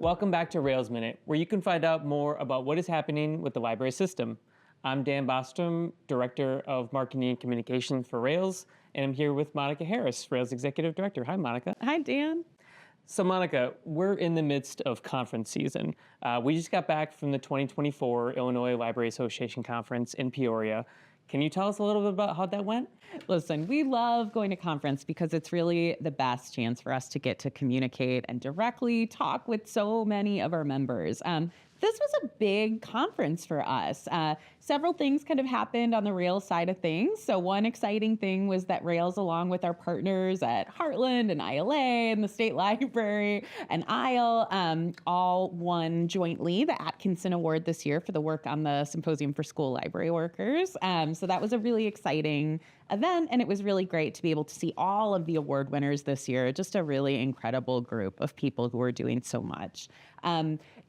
Welcome back to Rails Minute, where you can find out more about what is happening with the library system. I'm Dan Bostrom, Director of Marketing and Communications for Rails, and I'm here with Monica Harris, Rails Executive Director. Hi, Monica. Hi, Dan. So, Monica, we're in the midst of conference season. We just got back from the 2024 Illinois Library Association Conference in Peoria. Can you tell us a little bit about how that went? Listen, we love going to conference because it's really the best chance for us to get to communicate and directly talk with so many of our members. This was a big conference for us. Several things kind of happened on the Rails side of things. So one exciting thing was that Rails, along with our partners at Heartland and ILA and the State Library and ISLE, all won jointly the Atkinson Award this year for the work on the Symposium for School Library Workers. So that was a really exciting event, and it was really great to be able to see all of the award winners this year. Just a really incredible group of people who are doing so much.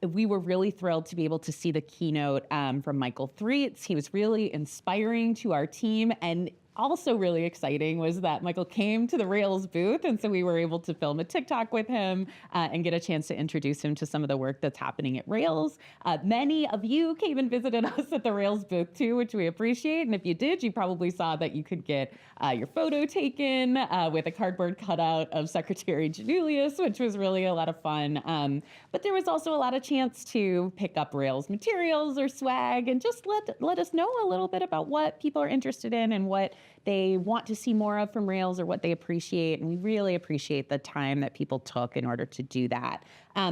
We were really thrilled to be able to see the keynote from Michael Threets. He was really inspiring to our team, and also really exciting was that Michael came to the Rails booth, and so we were able to film a TikTok with him and get a chance to introduce him to some of the work that's happening at Rails. Many of you came and visited us at the Rails booth too, which we appreciate. And if you did, you probably saw that you could get your photo taken with a cardboard cutout of Secretary Janulius, which was really a lot of fun. But there was also a lot of chance to pick up Rails materials or swag and just let us know a little bit about what people are interested in and what they want to see more of from Rails or what they appreciate. And we really appreciate the time that people took in order to do that.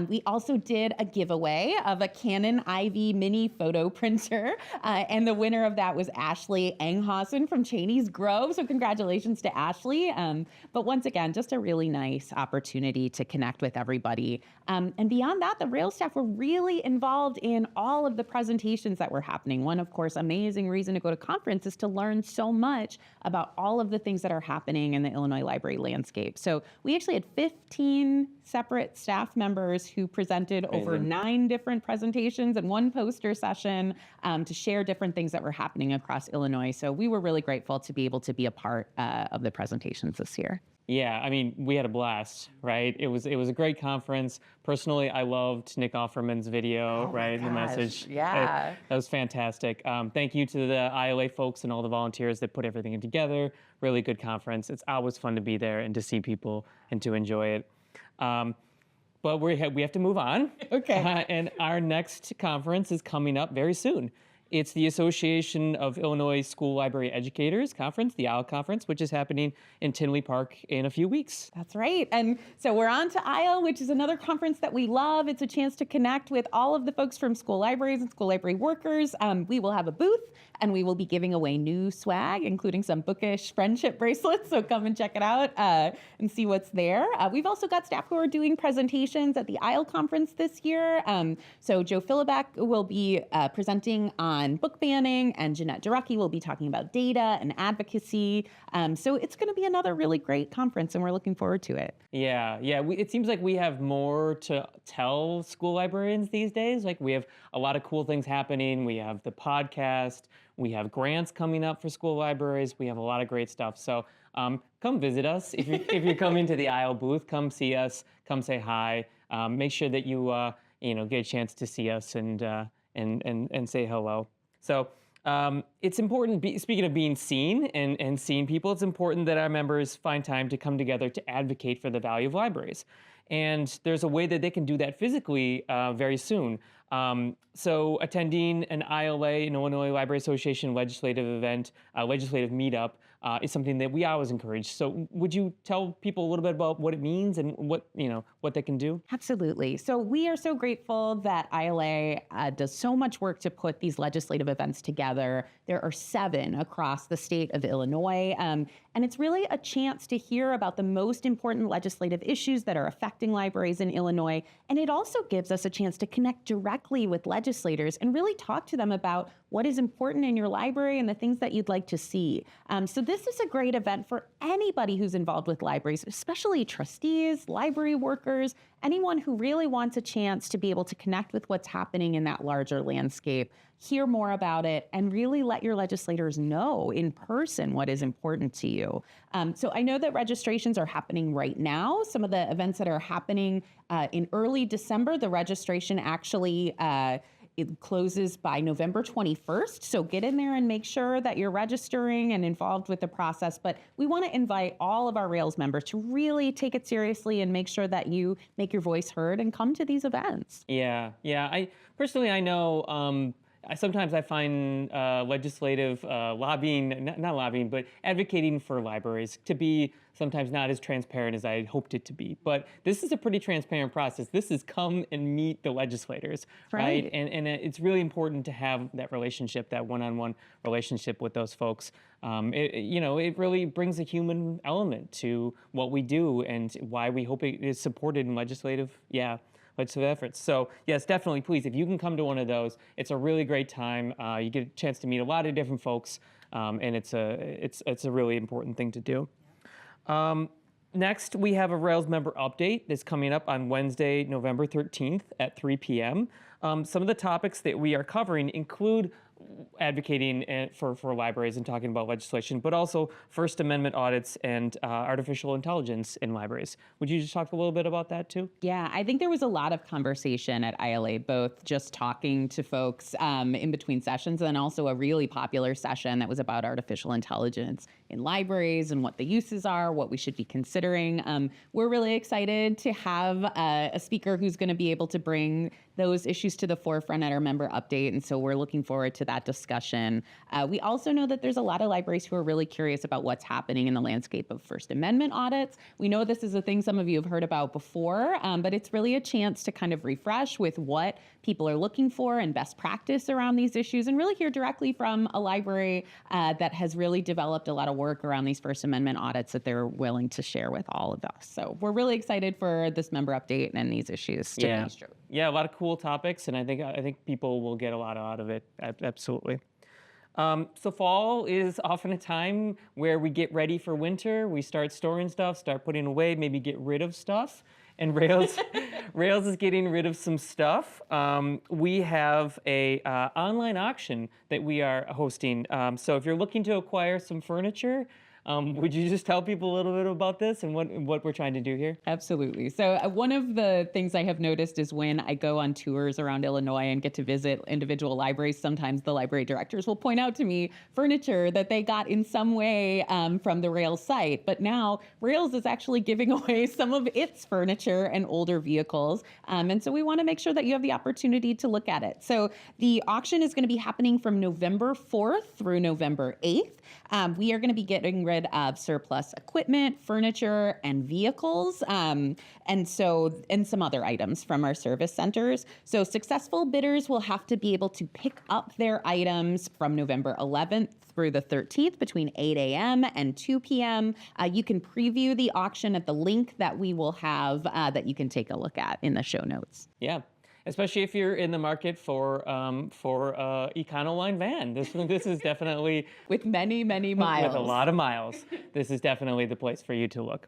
We also did a giveaway of a Canon IV mini photo printer. And the winner of that was Ashley Enghausen from Cheney's Grove. So congratulations to Ashley. But once again, just a really nice opportunity to connect with everybody. And beyond that, the Rails staff were really involved in all of the presentations that were happening. One, of course, amazing reason to go to conference is to learn so much about all of the things that are happening in the Illinois library landscape. So we actually had 15 separate staff members who presented over 9 different presentations and 1 poster session to share different things that were happening across Illinois. So we were really grateful to be able to be a part of the presentations this year. Yeah, I mean, we had a blast, right? It was a great conference. Personally, I loved Nick Offerman's video, right? The message. Yeah. That was fantastic. Thank you to the ILA folks and all the volunteers that put everything together. Really good conference. It's always fun to be there and to see people and to enjoy it. But we have to move on. Okay. And our next conference is coming up very soon. It's the Association of Illinois School Library Educators Conference, the ISLE Conference, which is happening in Tinley Park in a few weeks. That's right. And so we're on to ISLE, which is another conference that we love. It's a chance to connect with all of the folks from school libraries and school library workers. We will have a booth, and we will be giving away new swag, including some bookish friendship bracelets. So come and check it out and see what's there. We've also got staff who are doing presentations at the ISLE Conference this year. So Joe Philibek will be presenting on book banning, and Jeanette Durecki will be talking about data and advocacy. So it's going to be another really great conference, and we're looking forward to it. Yeah. It seems like we have more to tell school librarians these days. Like, we have a lot of cool things happening. We have the podcast. We have grants coming up for school libraries. We have a lot of great stuff. So come visit us. If you're coming to the ISLE booth, come see us. Come say hi. Make sure that you get a chance to see us and say hello. So it's important, speaking of being seen and seeing people, it's important that our members find time to come together to advocate for the value of libraries. And there's a way that they can do that physically very soon. So attending an ILA, an Illinois Library Association legislative event, legislative meetup, is something that we always encourage. So would you tell people a little bit about what it means and what they can do? Absolutely. So we are so grateful that ILA does so much work to put these legislative events together. There are 7 across the state of Illinois. And it's really a chance to hear about the most important legislative issues that are affecting libraries in Illinois. And it also gives us a chance to connect directly with legislators and really talk to them about what is important in your library and the things that you'd like to see. So this is a great event for anybody who's involved with libraries, especially trustees, library workers, anyone who really wants a chance to be able to connect with what's happening in that larger landscape, hear more about it, and really let your legislators know in person what is important to you. So I know that registrations are happening right now. Some of the events that are happening in early December, the registration actually it closes by November 21st. So get in there and make sure that you're registering and involved with the process. But we want to invite all of our Rails members to really take it seriously and make sure that you make your voice heard and come to these events. Yeah. I personally, I know sometimes I find legislative lobbying, not lobbying, but advocating for libraries to be sometimes not as transparent as I had hoped it to be. But this is a pretty transparent process. This is come and meet the legislators, right? And it's really important to have that relationship, that one-on-one relationship with those folks. It really brings a human element to what we do and why we hope it is supported in legislative efforts. So yes, definitely, please, if you can come to one of those, it's a really great time. You get a chance to meet a lot of different folks, and it's a really important thing to do. Next, we have a Rails member update that's coming up on Wednesday, November 13th at 3 p.m. Some of the topics that we are covering include advocating for libraries and talking about legislation, but also First Amendment audits and artificial intelligence in libraries. Would you just talk a little bit about that too? Yeah, I think there was a lot of conversation at ILA, both just talking to folks in between sessions and also a really popular session that was about artificial intelligence in libraries and what the uses are, what we should be considering. We're really excited to have a speaker who's going to be able to bring those issues to the forefront at our member update, and so we're looking forward to that discussion. We also know that there's a lot of libraries who are really curious about what's happening in the landscape of First Amendment audits. We know this is a thing some of you have heard about before, but it's really a chance to kind of refresh with what people are looking for and best practice around these issues, and really hear directly from a library that has really developed a lot of work around these First Amendment audits that they're willing to share with all of us. So we're really excited for this member update and these issues to be straight. Yeah, a lot of cool topics, and I think people will get a lot out of it. Absolutely. So fall is often a time where we get ready for winter. We start storing stuff, start putting away, maybe get rid of stuff. And Rails is getting rid of some stuff. We have a online auction that we are hosting. So if you're looking to acquire some furniture, would you just tell people a little bit about this and what we're trying to do here? Absolutely. So one of the things I have noticed is when I go on tours around Illinois and get to visit individual libraries, sometimes the library directors will point out to me furniture that they got in some way from the Rails site. But now Rails is actually giving away some of its furniture and older vehicles. And so we want to make sure that you have the opportunity to look at it. So the auction is going to be happening from November 4th through November 8th. We are going to be getting rid of surplus equipment, furniture, and vehicles, and some other items from our service centers. So successful bidders will have to be able to pick up their items from November 11th through the 13th between 8 a.m. and 2 p.m. You can preview the auction at the link that we will have that you can take a look at in the show notes. Yeah. Especially if you're in the market for Econoline van. This is definitely with many miles. With a lot of miles. This is definitely the place for you to look.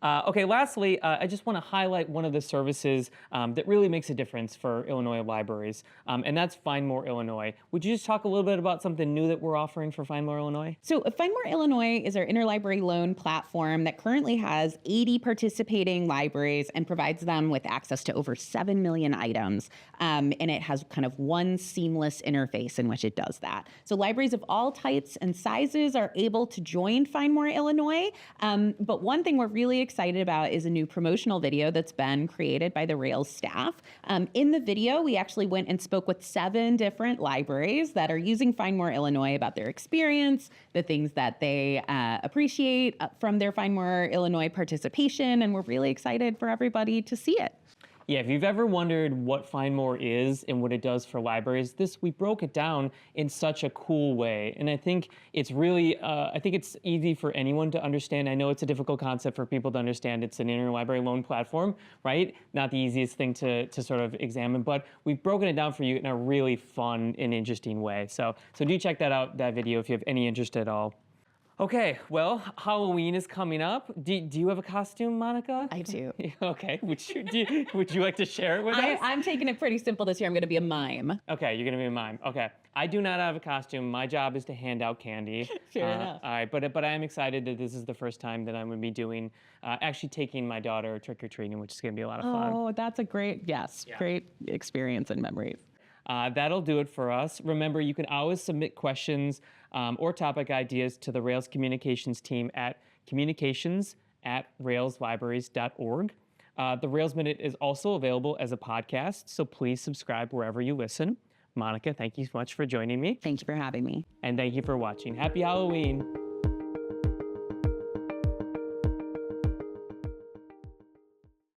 Okay, lastly, I just want to highlight one of the services that really makes a difference for Illinois libraries, and that's Finemore Illinois. Would you just talk a little bit about something new that we're offering for Finemore Illinois? So Finemore Illinois is our interlibrary loan platform that currently has 80 participating libraries and provides them with access to over 7 million items, and it has kind of one seamless interface in which it does that. So libraries of all types and sizes are able to join Finemore Illinois, but one thing we're really excited about is a new promotional video that's been created by the Rails staff. In the video, we actually went and spoke with 7 different libraries that are using Finemore Illinois about their experience, the things that they appreciate from their Finemore Illinois participation, and we're really excited for everybody to see it. Yeah, if you've ever wondered what Finemore is and what it does for libraries, we broke it down in such a cool way. And I think it's really, I think it's easy for anyone to understand. I know it's a difficult concept for people to understand. It's an interlibrary loan platform, right? Not the easiest thing to sort of examine, but we've broken it down for you in a really fun and interesting way. So do check that out, that video, if you have any interest at all. Okay, well, Halloween is coming up. Do you have a costume, Monica? I do. Okay, would you like to share it with us? I'm taking it pretty simple this year. I'm going to be a mime. Okay, you're gonna be a mime. Okay, I do not have a costume. My job is to hand out candy. Fair enough. All right, but I am excited that this is the first time that I'm gonna be doing, actually taking my daughter trick or treating, which is gonna be a lot of fun. Oh, that's a great experience and memories. That'll do it for us. Remember, you can always submit questions or topic ideas to the Rails communications team at communications@railslibraries.org. The Rails Minute is also available as a podcast, so please subscribe wherever you listen. Monica, thank you so much for joining me. Thank you for having me. And thank you for watching. Happy Halloween.